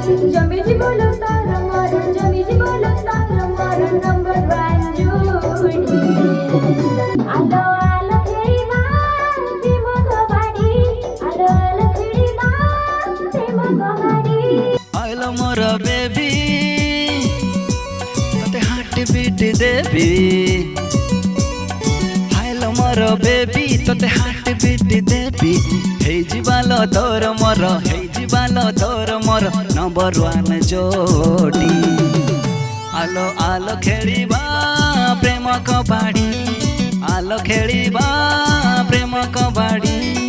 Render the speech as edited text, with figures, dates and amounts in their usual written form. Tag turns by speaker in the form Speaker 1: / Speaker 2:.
Speaker 1: जमी जी बोलो तारा मारा जमी जी बोलो तारा मारा नंबर 1 जोड़ी आलो आलो खेलिबा प्रेम कबाडी आलो आलो खेलिबा प्रेम कबाडी
Speaker 2: आलो मोर बेबी तते हार्ट बीट देबी आलो मोर बेबी तते हार्ट बीट देबी हे जीवालो तोर मोर हे जीवालो तोर मोर नंबर 1 जोड़ी आलो आलो खेलिबा प्रेम कबाडी आलो खेलिबा प्रेम कबाडी।